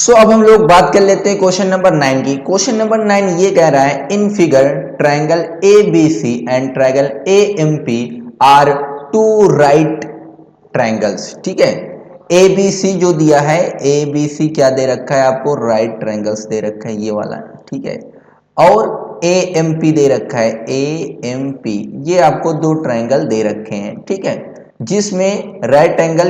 अब हम लोग बात कर लेते हैं क्वेश्चन नंबर 9 की। क्वेश्चन नंबर 9 ये कह रहा है in figure triangle A B C and triangle A M P are two right triangles. ठीक है, ए बी सी जो दिया है, ए बी सी क्या दे रखा है आपको, राइट ट्रायंगल्स दे रखा है ये वाला। ठीक है, और ए एम पी दे रखा है, ए एम पी ये आपको दो ट्रायंगल दे रखे हैं। ठीक है, जिसमें right angle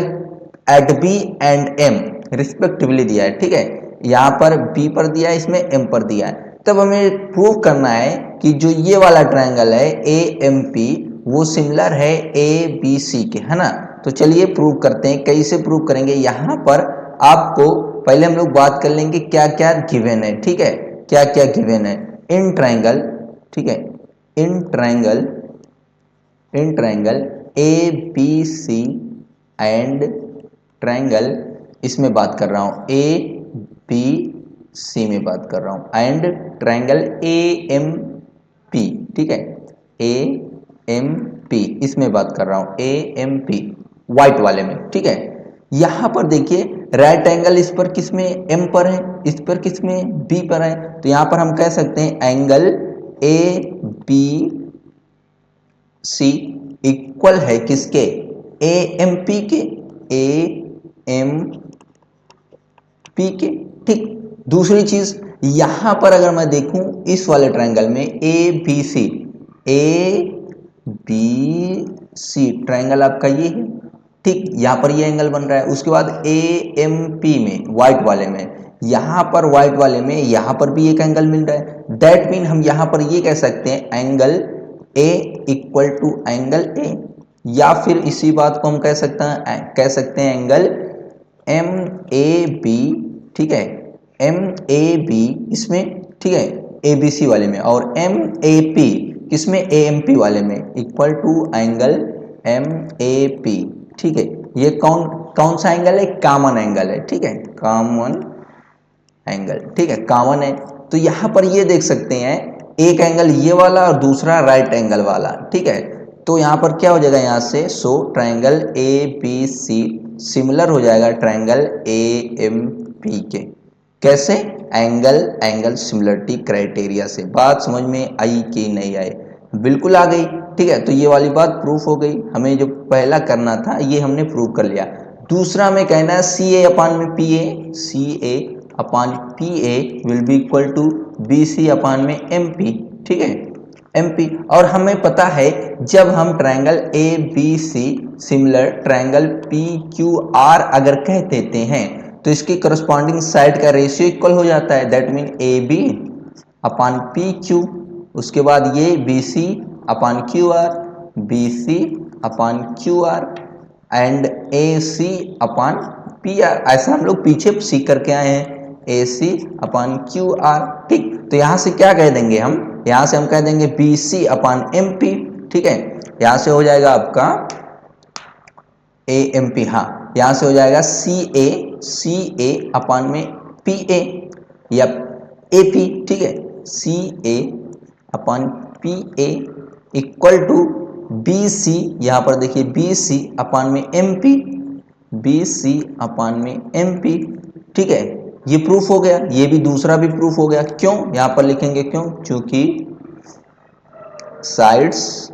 at B and M respectively दिया है। ठीक है, यहां पर बी पर दिया है, इसमें एम पर दिया है। तब हमें प्रूव करना है कि जो ये वाला ट्रायंगल है ए एम पी वो सिमिलर है ए बी सी के, है ना। तो चलिए प्रूव करते हैं। कैसे प्रूव करेंगे, यहां पर आपको पहले हम लोग बात कर लेंगे क्या क्या गिवन है। ठीक है, क्या क्या गिवन है इन ट्रायंगल। ठीक है, in triangle A B C and triangle, इसमें बात कर रहा हूं ए बी सी में बात कर रहा हूं, and triangle A M P. ठीक है, ए एम पी इसमें बात कर रहा हूं, ए एम पी व्हाइट वाले में। ठीक है, यहां पर देखिए राइट एंगल इस पर किस में, एम पर है, इस पर किस में, बी पर है। तो यहां पर हम कह सकते हैं angle A B C equal है किसके, ए एम पी के, ए एम पी के। ठीक, दूसरी चीज यहां पर अगर मैं देखूं इस वाले ट्रायंगल में A B C, A B C triangle आपका ये है। ठीक, यहां पर ये एंगल बन रहा है। उसके बाद ए एम पी में व्हाइट वाले में, यहां पर व्हाइट वाले में यहां पर भी एक एंगल मिल रहा है। दैट मीन हम यहां पर ये कह सकते हैं angle A equal to angle A, या फिर इसी बात को हम कह सकते हैं एंगल एम ए बी। ठीक है, एम ए बी इसमें, ठीक है, ए बी सी वाले में, और एम ए पी किसमें, ए एम पी वाले में, equal to angle M A P. ठीक है, ये कौन कौन सा एंगल है, कॉमन एंगल है। ठीक है, कॉमन एंगल। ठीक है, कॉमन है। तो यहां पर ये देख सकते हैं एक एंगल ये वाला और दूसरा राइट एंगल वाला। ठीक है, तो यहां पर क्या हो जाएगा, यहां से so triangle A B C similar हो जाएगा ट्रायंगल ए एम पी के। कैसे, एंगल एंगल सिमिलरिटी क्राइटेरिया से। बात समझ में आई कि नहीं आई, बिल्कुल आ गई। ठीक है, तो ये वाली बात प्रूफ हो गई। हमें जो पहला करना था ये हमने प्रूव कर लिया। दूसरा में कहना है सी ए अपान में P A, C A upon P A will be equal to B C upon में एम पी। ठीक है, एम पी। और हमें पता है जब हम triangle A B C similar triangle P Q R अगर कह देते हैं तो इसकी करस्पॉन्डिंग साइड का रेशियो इक्वल हो जाता है। That mean A B upon P Q, उसके बाद ये B C upon Q R, B C upon Q R and A C upon P R. ऐसा हम लोग पीछे सीख करके आए हैं, ए सी अपान क्यू आर। ठीक, तो यहां से क्या कह देंगे हम, यहां से हम कह देंगे बी सी अपान एम पी। ठीक है, यहां से हो जाएगा आपका ए एम पी, हाँ यहां से हो जाएगा सी ए अपान में पी ए या ए पी। ठीक है, C A upon P A equal to B C, यहां पर देखिए बी सी अपान में M P, B C upon में एम पी। ठीक है, ये प्रूफ हो गया। ये भी दूसरा भी प्रूफ हो गया। क्यों, यहां पर लिखेंगे क्यों, क्योंकि साइड्स,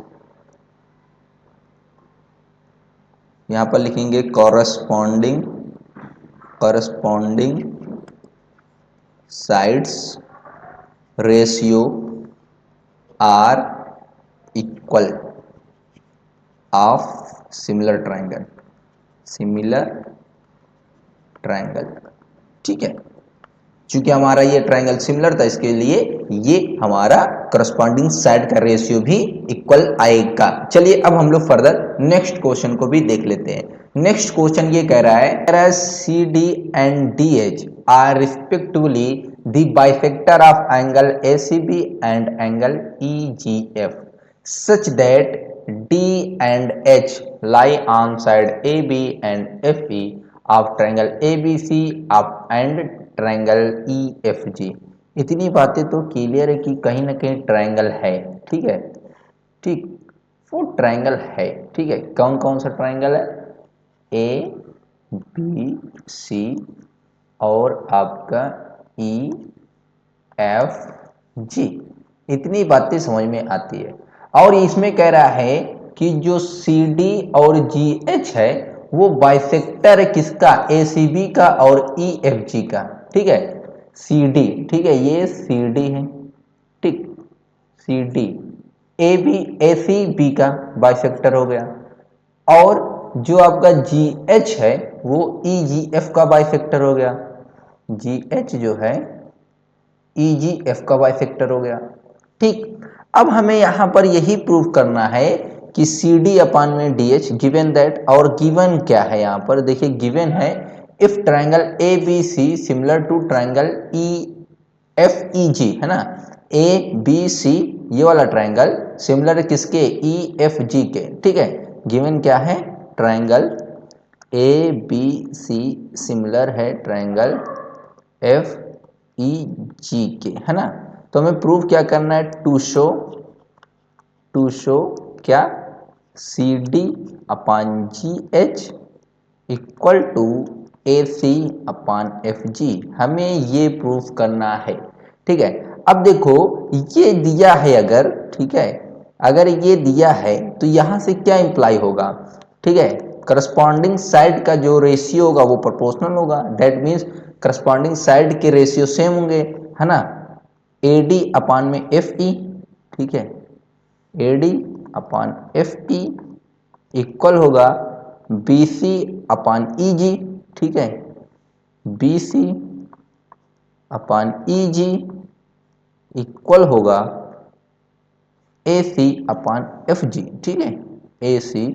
यहां पर लिखेंगे corresponding corresponding sides ratio are equal of similar triangle. ठीक है, चूंकि हमारा ये ट्रायंगल सिमिलर था इसके लिए ये हमारा करस्पॉन्डिंग साइड का रेशियो भी इक्वल आएगा। चलिए अब हम लोग फर्दर नेक्स्ट क्वेश्चन को भी देख लेते हैं। नेक्स्ट क्वेश्चन ये कह रहा है C D and D H are respectively the bisector of angle A C B and angle E G F such that D and H lie on side AB and FE of triangle ABC of and triangle EFG। इतनी बातें तो clear है कि कहीं ना कहीं triangle है। ठीक है, ठीक, वो ट्रायंगल है। ठीक है, कौन कौन सा ट्रायंगल है, ए बी सी और आपका ई एफ जी। इतनी बातें समझ में आती है। और इसमें कह रहा है कि जो सी डी और जी एच है वो बाइसेक्टर है किसका, ए सी बी का और ई एफ जी का। ठीक है, सी डी, ठीक है, ये सी डी है, ठीक, C D, A B, A C B का बाइसेक्टर हो गया। और जो आपका जी एच है वो ई जी एफ का बाइसेक्टर हो गया। जी एच जो है ई जी एफ का बाइसेक्टर हो गया। ठीक, अब हमें यहां पर यही प्रूव करना है कि सी डी अपान में डी एच गिवन दैट, और गिवन क्या है यहां पर देखिए, गिवन है if triangle A B C similar to triangle E F E G, है ना, ए बी सी ये वाला ट्रायंगल सिमिलर है किसके, ई एफ जी के। ठीक है, गिवन क्या है, triangle A B C similar है ट्रायंगल एफ ई जी के, है ना। तो हमें प्रूव क्या करना है, टू शो क्या, C D upon G H equal to A C upon F G, हमें ये प्रूफ करना है। ठीक है, अब देखो ये दिया है अगर, ठीक है, अगर ये दिया है तो यहां से क्या इंप्लाई होगा, ठीक है, करस्पॉन्डिंग साइड का जो रेशियो होगा वो प्रोपोर्शनल होगा, दैट मीन्स करस्पॉन्डिंग साइड के रेशियो सेम होंगे, है ना। ए डी अपान में एफ ई, ठीक है, A D upon F E equal होगा बी सी अपान ई जी, ठीक है, बी सी अपान ई जी इक्वल होगा ए सी अपान एफ जी, ठीक है, ए सी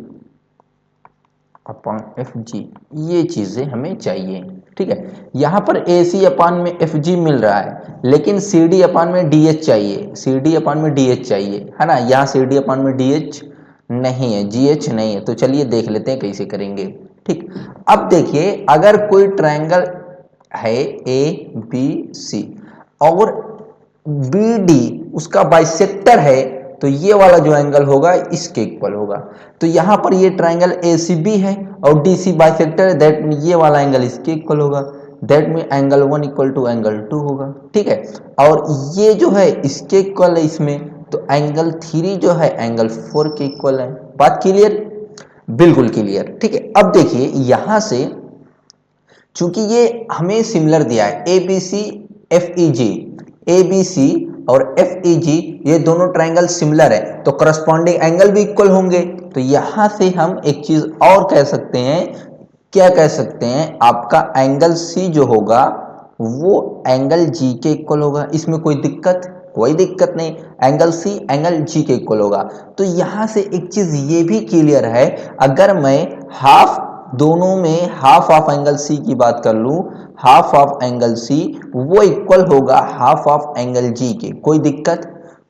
अपान एफ जी, ये चीजें हमें चाहिए। ठीक है, यहां पर ए सी अपान में एफ जी मिल रहा है, लेकिन सी डी अपान में डी एच चाहिए, सी डी अपान में डी एच चाहिए, है ना। यहाँ सी डी अपान में डी एच नहीं है, जी एच नहीं है, तो चलिए देख लेते हैं कैसे करेंगे। ठीक, अब देखिए अगर कोई ट्रायंगल है ए बी सी और बी डी उसका बाइसेक्टर है, तो ये वाला जो एंगल होगा इसके इक्वल होगा। तो यहां पर ये ट्रायंगल ए सी बी है और डी सी बाइसेक्टर है, दैट मीन ये वाला एंगल इसके इक्वल होगा, that mean angle 1 equal to angle 2 होगा। ठीक है, और ये जो है इसके इक्वल है इसमें, तो एंगल 3 जो है एंगल 4 के इक्वल है। बात क्लियर, बिल्कुल क्लियर। ठीक है, अब देखिए यहां से चूंकि ये हमें सिमिलर दिया है A B C F E G, A B C और एफ ई जी ये दोनों ट्रायंगल सिमिलर है, तो करस्पॉन्डिंग एंगल भी इक्वल होंगे। तो यहां से हम एक चीज और कह सकते हैं, क्या कह सकते हैं, आपका एंगल सी जो होगा वो एंगल जी के इक्वल होगा। इसमें कोई दिक्कत, कोई दिक्कत नहीं, एंगल सी एंगल जी के इक्वल होगा। तो यहां से एक चीज ये भी क्लियर है, अगर मैं हाफ दोनों में हाफ ऑफ एंगल सी की बात कर लूं, हाफ ऑफ एंगल सी वो इक्वल होगा हाफ ऑफ एंगल जी के, कोई दिक्कत,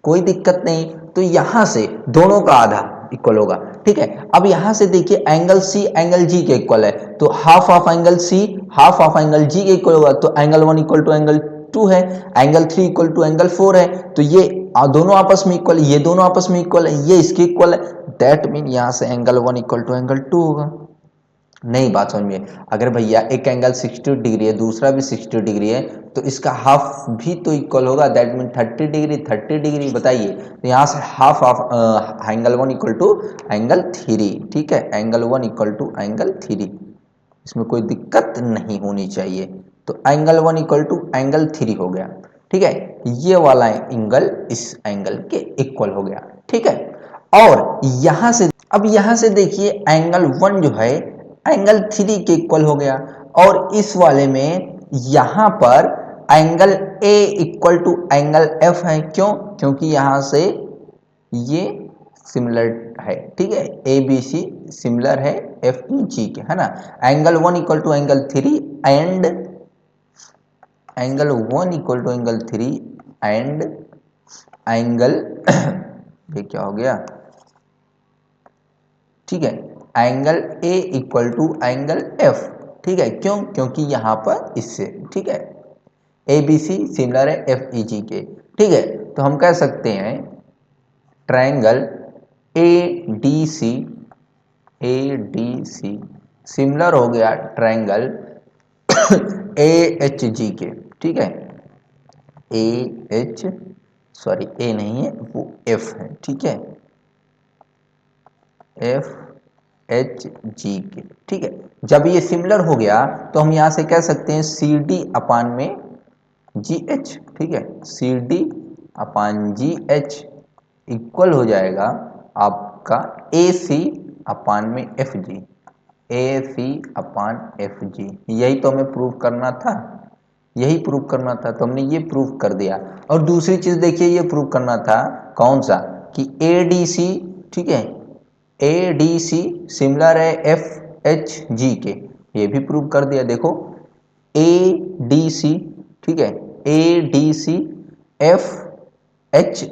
कोई दिक्कत नहीं। तो यहां से दोनों का आधा इक्वल होगा। ठीक है, अब यहां से देखिए एंगल सी एंगल जी के इक्वल है, तो half of angle C half of angle G के इक्वल होगा, तो एंगल 1 इक्वल टू एंगल 2 है, एंगल 3 इक्वल टू एंगल 4 है, तो ये दोनों आपस में इक्वल, ये दोनों आपस में इक्वल है, ये इसके इक्वल है, दैट मीन यहां से एंगल 1 इक्वल टू एंगल 2 होगा। नहीं बात समझ में, अगर भैया एक एंगल 60 डिग्री है दूसरा भी 60 डिग्री है, तो इसका हाफ भी तो इक्वल होगा, दैट मीन 30 डिग्री 30 डिग्री, बताइए। तो यहाँ से half of angle 1 equal to angle 3, ठीक है, एंगल 1 इक्वल टू एंगल 3, इसमें कोई दिक्कत नहीं होनी चाहिए। तो एंगल 1 इक्वल टू एंगल 3 हो गया। ठीक है, ये वाला एंगल इस एंगल के इक्वल हो गया। ठीक है, और यहां से अब यहां से देखिए एंगल 1 जो है एंगल 3 के इक्वल हो गया, और इस वाले में यहां पर angle A equal to angle F है, क्यों, क्योंकि यहां से ये सिमिलर है। ठीक है, ए बी सी सिमिलर है एफ ई जी के, है ना। Angle 1 equal to angle 3 and angle 1 equal to angle 3 and angle ये क्या हो गया, ठीक है, angle A equal to angle F. ठीक है, क्यों, क्योंकि यहां पर इससे, ठीक है, ए बी सी सिमिलर है एफ ई जी के। ठीक है, तो हम कह सकते हैं triangle A D C similar हो गया ट्रायंगल ए एच जी के, ठीक है, ए एच, सॉरी ए नहीं है वो एफ है, ठीक है, एफ एच जी के, ठीक है। जब ये सिमिलर हो गया तो हम यहां से कह सकते हैं सी डी अपान में जी एच, ठीक है, C D upon G H equal हो जाएगा आपका ए सी अपान में एफ जी, ए सी अपान एफ जी। यही तो हमें प्रूव करना था, यही प्रूव करना था, तो हमने ये प्रूव कर दिया। और दूसरी चीज देखिए, ये प्रूव करना था कौन सा, कि ए डी सी, ठीक है, ए डी सी सिमिलर है एफ एच जी के, ये भी प्रूव कर दिया। देखो ए डी सी, ठीक है, A D C F H,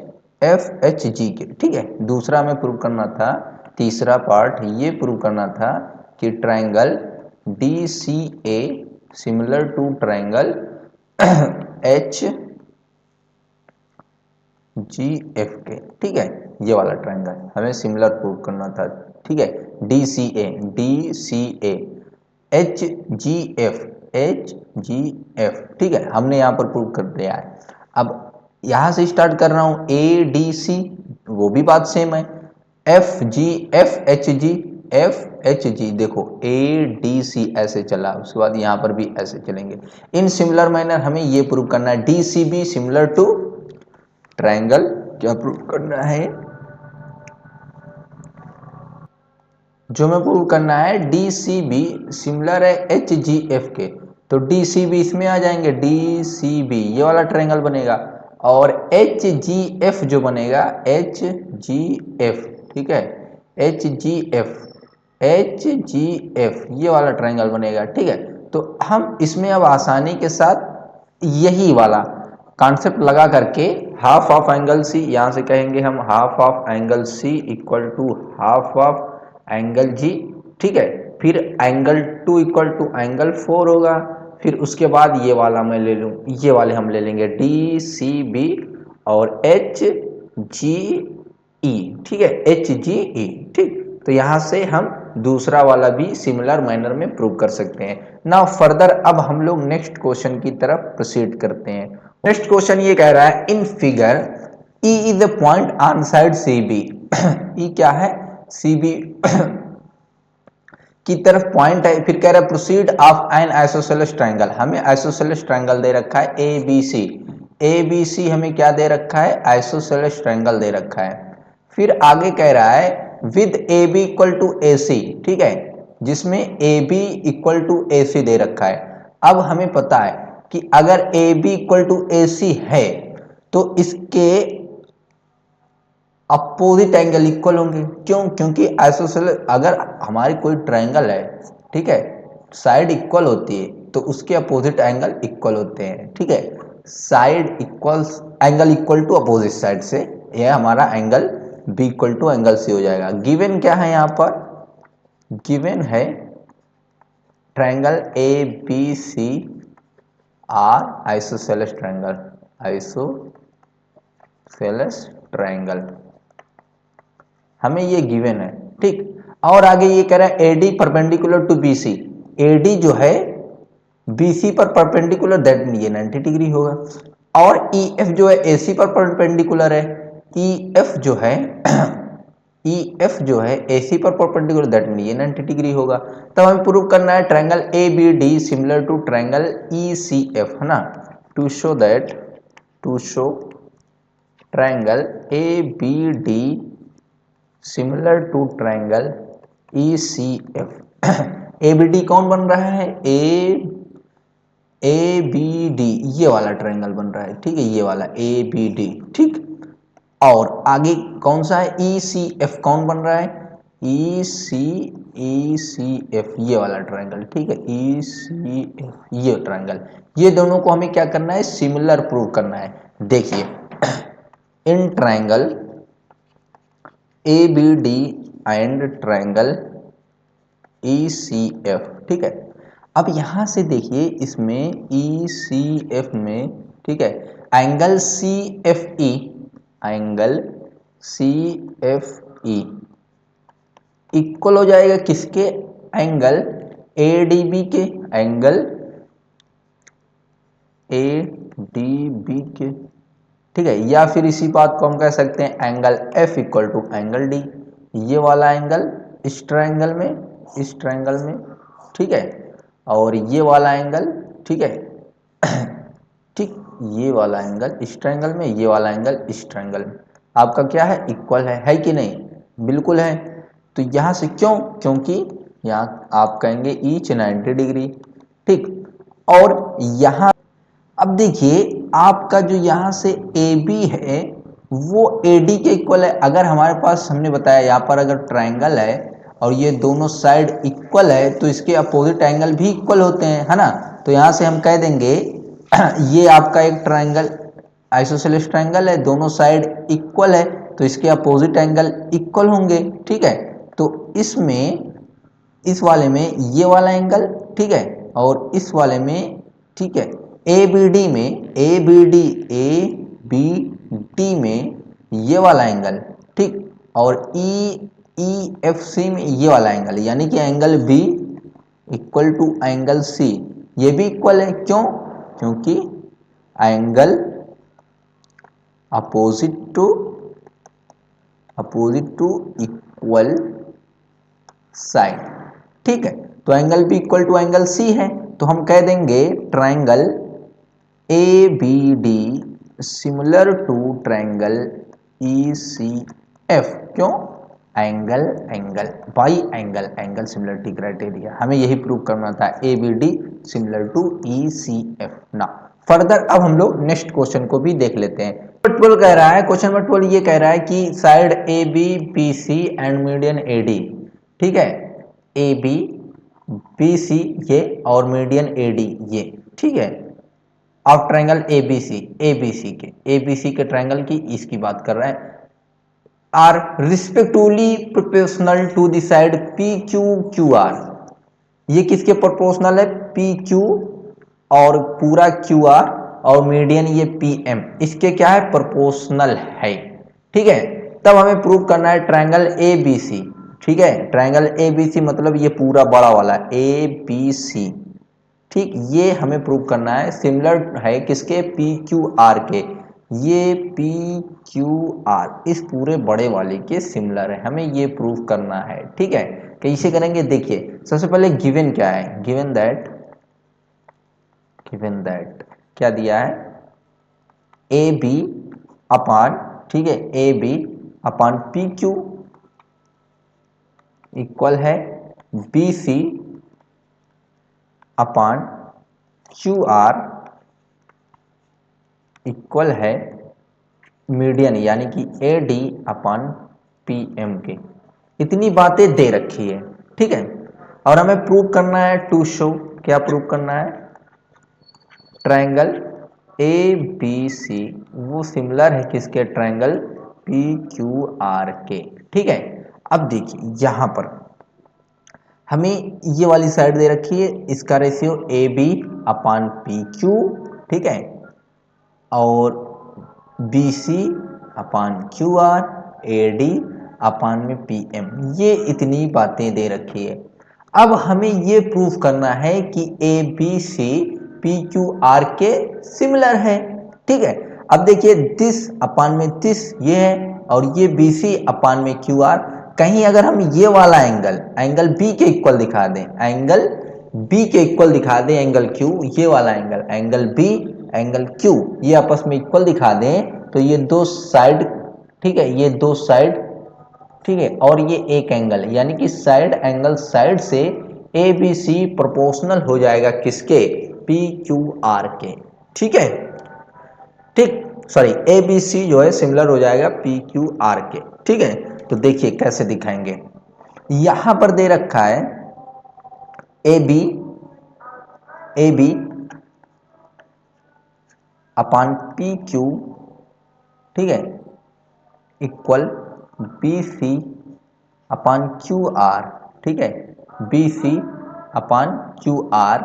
F H G के, ठीक है। दूसरा हमें प्रूव करना था, तीसरा पार्ट ये प्रूव करना था कि triangle D C A similar to triangle H G F के, ठीक है, ये वाला ट्रायंगल हमें सिमिलर प्रूव करना था, ठीक है, D C A, D C A H G F, H G F, ठीक है, हमने यहां पर प्रूव कर दिया है। अब यहां से स्टार्ट कर रहा हूं, ए डी सी, वो भी बात सेम है, F G F H G, F H जी, देखो ए डी सी ऐसे चला, उसके बाद यहां पर भी ऐसे चलेंगे। इन सिमिलर मैनर हमें ये प्रूव करना है D C B similar to triangle, क्या प्रूव करना है, जो हमें प्रूव करना है डी सी बी सिमिलर है एच जी एफ के, तो डी सी बी इसमें आ जाएंगे, डी सी बी ये वाला ट्रायंगल बनेगा, और एच जी एफ जो बनेगा एच जी एफ, ठीक है, H G F, H G F ये वाला ट्रायंगल बनेगा, ठीक है। तो हम इसमें अब आसानी के साथ यही वाला कॉन्सेप्ट लगा करके हाफ ऑफ एंगल सी, यहां से कहेंगे हम half of angle C equal to half of angle G, ठीक है, फिर angle two equal to angle four होगा, फिर उसके बाद ये वाला मैं ले लूँ, ये वाले हम ले लेंगे डी सी बी और एच जी ई, ठीक है, एच जी ई, ठीक। तो यहां से हम दूसरा वाला भी सिमिलर मैनर में प्रूव कर सकते हैं। नाउ फर्दर अब हम लोग नेक्स्ट क्वेश्चन की तरफ प्रोसीड करते हैं। नेक्स्ट क्वेश्चन ये कह रहा है in figure E is the point on side C B, E क्या है, सी बी की तरफ पॉइंट है, फिर कह रहा है proceed of N isosceles triangle, हमें आइसोसेलेस ट्रायंगल दे रखा है A B C, A B सी हमें क्या दे रखा है, आइसोसेलेस ट्रायंगल दे रखा है। फिर आगे कह रहा है with A B equal to A C, ठीक है, जिसमें A B equal to A C दे रखा है। अब हमें पता है कि अगर A B equal to A C है तो इसके अपोजिट एंगल इक्वल होंगे, क्यों, क्योंकि आइसोसेलेस अगर हमारी कोई ट्रायंगल है, ठीक है, साइड इक्वल होती है तो उसके अपोजिट एंगल इक्वल होते हैं, ठीक है, side equals angle equal to opposite side से, यह हमारा angle B equal to angle C हो जाएगा। गिवन क्या है यहाँ पर, गिवन है triangle A B C are isosceles triangle, isosceles triangle हमें ये गिवन है, ठीक। और आगे ये कह रहा है AD perpendicular to BC, AD जो है बीसी पर परपेंडिकुलर, दैट ये 90 डिग्री होगा, और ईएफ जो है एसी पर परपेंडिकुलर है, ईएफ जो है ईएफ जो है एसी पर परपेंडिकुलर, दैट ये 90 डिग्री होगा। तब हमें प्रूव करना है triangle A B D similar to triangle E C F, है ना, to show that, to show triangle A B D similar to triangle E C F. A B D कौन बन रहा है, ए बी डी ये वाला triangle बन रहा है, ठीक है, ये वाला ए बी डी, ठीक। और आगे कौन सा है, ई सी एफ कौन बन रहा है, ई सी एफ ये वाला ट्रायंगल, ठीक है, ई सी एफ ये ट्रायंगल, ये दोनों को हमें क्या करना है, सिमिलर प्रूव करना है। देखिए in triangle A B D and triangle E C F, ठीक है। अब यहां से देखिए इसमें ई सी एफ में, ठीक है, angle C F E, angle C F E equal हो जाएगा किसके, एंगल ए डी बी के, एंगल डी बी के, ठीक है। या फिर इसी बात को हम कह सकते हैं angle F equal to angle D, ये वाला एंगल इस ट्रायंगल में, इस ट्रायंगल में, ठीक है। और ये वाला एंगल, ठीक है, ठीक, ये वाला एंगल इस ट्रायंगल में, ये वाला एंगल इस ट्रायंगल में, आपका क्या है, इक्वल है कि नहीं, बिल्कुल है। तो यहाँ से क्यों, क्योंकि यहाँ आप कहेंगे ईच 90 डिग्री, ठीक। और यहाँ अब देखिए आपका जो यहाँ से ए बी है वो ए डी के इक्वल है। अगर हमारे पास, हमने बताया यहाँ पर अगर ट्रायंगल है और ये दोनों साइड इक्वल है तो इसके अपोजिट एंगल भी इक्वल होते हैं, है ना। तो यहाँ से हम कह देंगे ये आपका एक ट्रायंगल, आइसोसेलेस ट्रायंगल है, दोनों साइड इक्वल है तो इसके अपोजिट एंगल इक्वल होंगे, ठीक है। तो इसमें, इस वाले में ये वाला एंगल, ठीक है, और इस वाले में, ठीक है, ए बी डी में, ए बी डी में ये वाला एंगल, ठीक, और ई ई एफ सी में ये वाला एंगल, यानी कि angle B equal to angle C, ये भी इक्वल है। क्यों, क्योंकि angle opposite to equal side, ठीक है। तो angle B equal to angle C है, तो हम कह देंगे triangle A B D similar to triangle E C F. क्यों, angle by angle similarity criteria, हमें यही प्रूव करना था, A B D similar to E C F ना। फर्दर अब हम लोग नेक्स्ट क्वेश्चन को भी देख लेते हैं। 12 कह रहा है, क्वेश्चन नंबर 12 ये कह रहा है कि side A B B C and median A D, ठीक है, ए बी बी सी ये और मीडियन ए डी ये, ठीक है, of triangle A B C के ट्रायंगल की इसकी बात कर रहा है, R respectively proportional to the side P Q Q R. ये किसके प्रोपोर्शनल है, पी क्यू और पूरा क्यू आर और मीडियन ये पी एम, इसके क्या है, प्रोपोर्शनल है, ठीक है। तब हमें प्रूव करना है ट्रायंगल ए बी सी, ठीक है, ट्रायंगल ए बी सी मतलब ये पूरा बड़ा वाला ए बी सी, ठीक, ये हमें प्रूव करना है सिमिलर है किसके, पी क्यू आर के, ये पी क्यू आर इस पूरे बड़े वाले के सिमिलर है, हमें ये प्रूव करना है, ठीक है। कैसे करेंगे, देखिए सबसे पहले गिवन क्या है, गिवन दैट क्या दिया है, ए बी अपान, ठीक है, A B upon P Q equal है B C upon Q R equal है मीडियन यानी कि A D upon P M के। इतनी बातें दे रखी है, ठीक है। और हमें प्रूव करना है टू शो, क्या प्रूव करना है, ट्रायंगल ए बी सी वो सिमिलर है किसके, ट्रायंगल पी क्यू आर के, ठीक है। अब देखिए यहां पर हमें ये वाली साइड दे रखी है, इसका ratio A B upon P Q, ठीक है, और B C upon Q R, A D upon में पी एम, ये इतनी बातें दे रखी है। अब हमें ये प्रूफ करना है कि A B C P Q R के सिमिलर है, ठीक है। अब देखिए दिस अपान में दिस ये है और ये बी सी अपान में क्यू आर, कहीं अगर हम ये वाला एंगल बी के इक्वल दिखा दें, एंगल बी के इक्वल दिखा दें एंगल क्यू, ये वाला एंगल बी एंगल क्यू ये आपस में इक्वल दिखा दें तो ये दो साइड, ठीक है, ये दो साइड, ठीक है, और ये एक एंगल यानी कि साइड एंगल साइड से ए बी सी प्रोपोर्शनल हो जाएगा किसके, पी क्यू आर के, ठीक है, ठीक, सॉरी ए बी सी जो है सिमिलर हो जाएगा पी क्यू आर के, ठीक है। तो देखिए कैसे दिखाएंगे, यहां पर दे रखा है A B upon P Q, ठीक है, equal B C upon Q R, ठीक है, B C upon Q R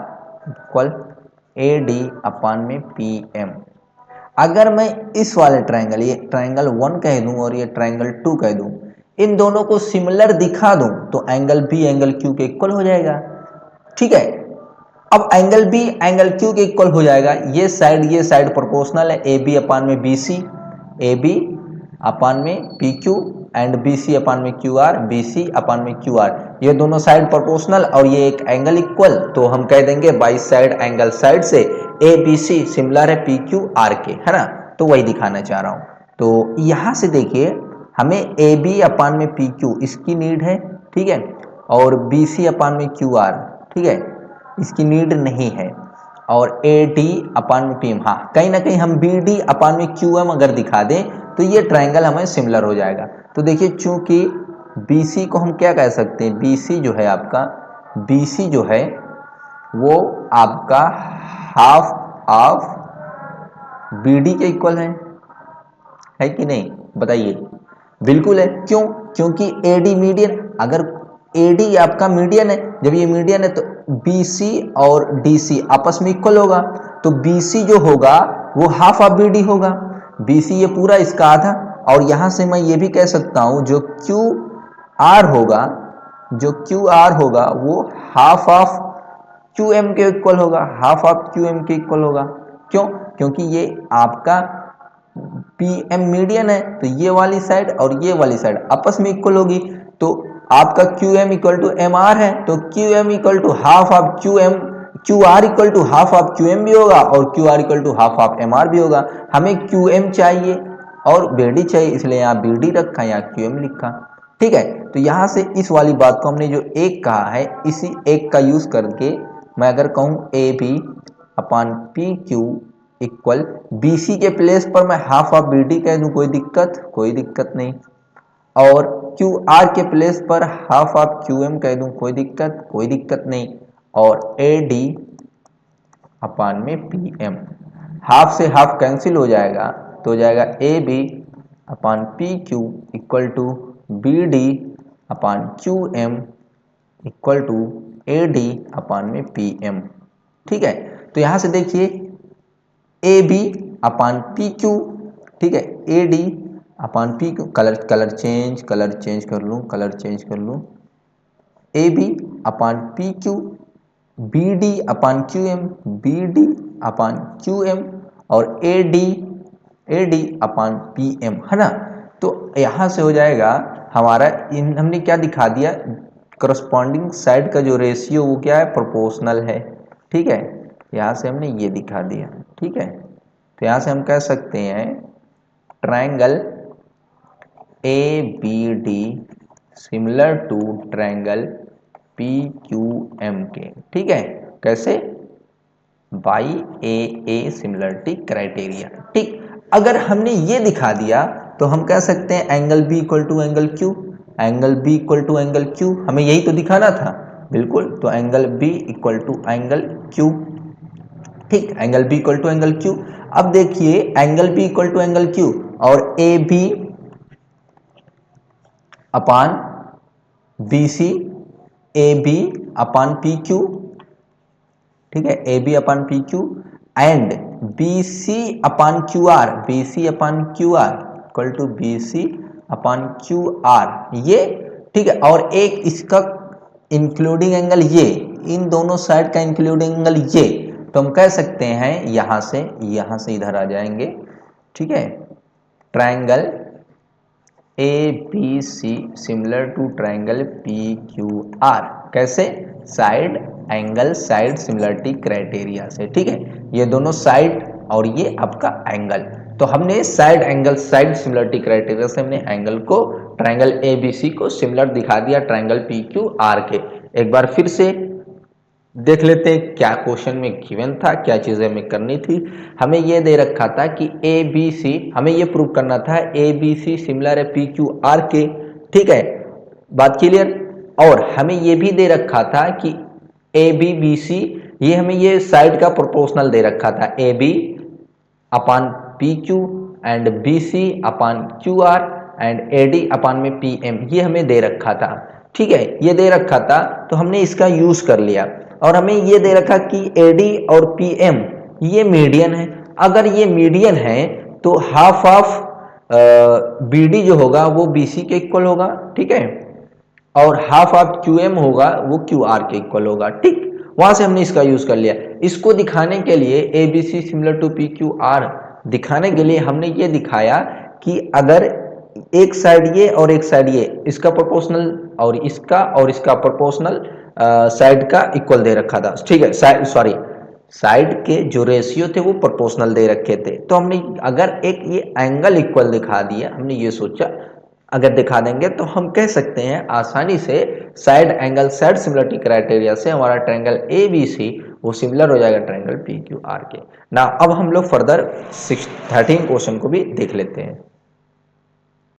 equal A D upon में पी एम। अगर मैं इस वाले ट्रायंगल, ये ट्रायंगल 1 कह दूं और ये ट्रायंगल 2 कह दूं, इन दोनों को सिमिलर दिखा दूं तो एंगल बी एंगल क्यू के इक्वल हो जाएगा, ठीक है। अब एंगल बी एंगल क्यू के इक्वल हो जाएगा, ये साइड प्रोपोर्शनल है, ए बी अपान में B C, A B upon में P Q and B C upon में Q R, B C upon में क्यू आर, ये दोनों साइड प्रोपोर्शनल और ये एक एंगल इक्वल, तो हम कह देंगे बाई साइड एंगल साइड से ए बी सी सिमिलर है पी क्यू आर के, है ना। तो वही दिखाना चाह रहा हूं। तो यहां से देखिए हमें ए बी अपान में पी क्यू इसकी नीड है, ठीक है, और बी सी अपान में क्यू आर, ठीक है, इसकी नीड नहीं है, और ए डी अपान में पी एम, हाँ कहीं ना कहीं हम बी डी अपान में क्यू एम अगर दिखा दें तो ये ट्राइंगल हमें सिमिलर हो जाएगा। तो देखिए चूंकि बी सी को हम क्या कह सकते हैं, बी सी जो है आपका, बी सी जो है वो आपका हाफ ऑफ बी डी के इक्वल है कि नहीं, बताइए। बिल्कुल है, क्यों, क्योंकि ए डी मीडियन, अगर ए डी आपका मीडियन है, जब ये मीडियन है तो बी सी और डी सी आपस में इक्वल होगा, तो बी सी जो होगा वो हाफ ऑफ बी डी होगा, बी सी ये पूरा इसका आधा, और यहां से मैं ये भी कह सकता हूं जो क्यू आर होगा, जो क्यू आर होगा वो हाफ ऑफ क्यू एम के इक्वल होगा, हाफ ऑफ क्यू एम के इक्वल होगा। क्यों, क्योंकि ये आपका पी एम मीडियन है, तो ये वाली साइड और ये वाली साइड आपस में इक्वल होगी, तो आपका Q M equal to M R है, तो Q M equal to half of Q M, Q R equal to half of Q M भी होगा और Q R equal to half of M R भी होगा। हमें क्यू एम चाहिए और बी डी चाहिए, इसलिए यहाँ बी डी रखा, यहाँ क्यू एम लिखा, ठीक है। तो यहाँ से इस वाली बात को हमने जो एक कहा है, इसी एक का यूज करके मैं अगर कहूँ A B upon P Q equal B C के प्लेस पर मैं हाफ ऑफ बी डी कह दूँ, कोई दिक्कत नहीं, और क्यू आर के प्लेस पर हाफ ऑफ क्यू एम कह दूँ, कोई दिक्कत नहीं, और ए डी अपान में पी एम, हाफ से हाफ कैंसिल हो जाएगा, तो हो जाएगा A B upon P Q equal to B D upon Q M equal to A D upon में पी एम, ठीक है। तो यहां से देखिए A B upon P Q, ठीक है, A D upon P Q, colour change कर लूँ, A B upon P Q, B D upon Q M, B D upon Q M, और A D upon P M, है ना। तो यहां से हो जाएगा हमारा, हमने क्या दिखा दिया, करस्पॉन्डिंग साइड का जो रेशियो वो क्या है, प्रोपोर्शनल है, ठीक है, यहां से हमने ये दिखा दिया, ठीक है। तो यहां से हम कह सकते हैं triangle A B D similar to triangle P Q M के, ठीक है, कैसे, बाई ए सिमिलरिटी क्राइटेरिया, ठीक। अगर हमने ये दिखा दिया तो हम कह सकते हैं angle B equal to angle Q, angle B equal to angle Q, हमें यही तो दिखाना था, बिल्कुल, तो angle B equal to angle Q, ठीक, angle B equal to angle Q. अब देखिए angle B equal to angle Q और A B upon B C, A B upon P Q, ठीक है, A B upon P Q and B C upon Q R, B C upon Q R equal to B C upon Q R, ये ठीक है, और एक इसका including angle ये, इन दोनों साइड का इंक्लूडिंग एंगल ये, तो हम कह सकते हैं यहां से इधर आ जाएंगे, ठीक है, triangle A B C similar to triangle P Q R, कैसे, side angle side similarity criteria से, ठीक है, ये दोनों साइड और ये आपका एंगल, तो हमने side angle side similarity criteria से हमने एंगल को ट्रायंगल ए बी सी को सिमिलर दिखा दिया ट्रायंगल पी क्यू आर के। एक बार फिर से देख लेते हैं क्या क्वेश्चन में गिवन था, क्या चीजें हमें करनी थी। हमें ये दे रखा था कि ए बी सी, हमें ये प्रूव करना था ए बी सी सिमिलर है पी क्यू आर के, ठीक है, बात क्लियर। और हमें ये भी दे रखा था कि ए बी बी सी, ये हमें ये साइड का प्रोपोर्शनल दे रखा था, A B upon P Q and B C upon Q R and A D upon में पी एम, ये हमें दे रखा था, ठीक है, ये दे रखा था, तो हमने इसका यूज कर लिया। और हमें ये दे रखा कि ए डी और पी एम ये मीडियन है, अगर ये मीडियन है तो हाफ ऑफ बी डी जो होगा वो बी सी के इक्वल होगा, ठीक है, और हाफ ऑफ क्यू एम होगा वो क्यू आर के इक्वल होगा, ठीक। वहां से हमने इसका यूज कर लिया। इसको दिखाने के लिए A B C similar to P Q R दिखाने के लिए हमने ये दिखाया कि अगर एक साइड ये और एक साइड ये, इसका प्रोपोर्शनल और इसका प्रोपोर्शनल साइड का इक्वल दे रखा था, ठीक है, साइड के जो रेशियो थे वो प्रोपोर्शनल दे रखे थे। तो हमने अगर एक ये एंगल इक्वल दिखा दिया, हमने ये सोचा अगर दिखा देंगे तो हम कह सकते हैं आसानी से side angle side similarity criteria से हमारा ट्रायंगल ए बी सी वो सिमिलर हो जाएगा ट्रायंगल पी क्यू आर के ना। अब हम लोग फर्दर 13 क्वेश्चन को भी देख लेते हैं।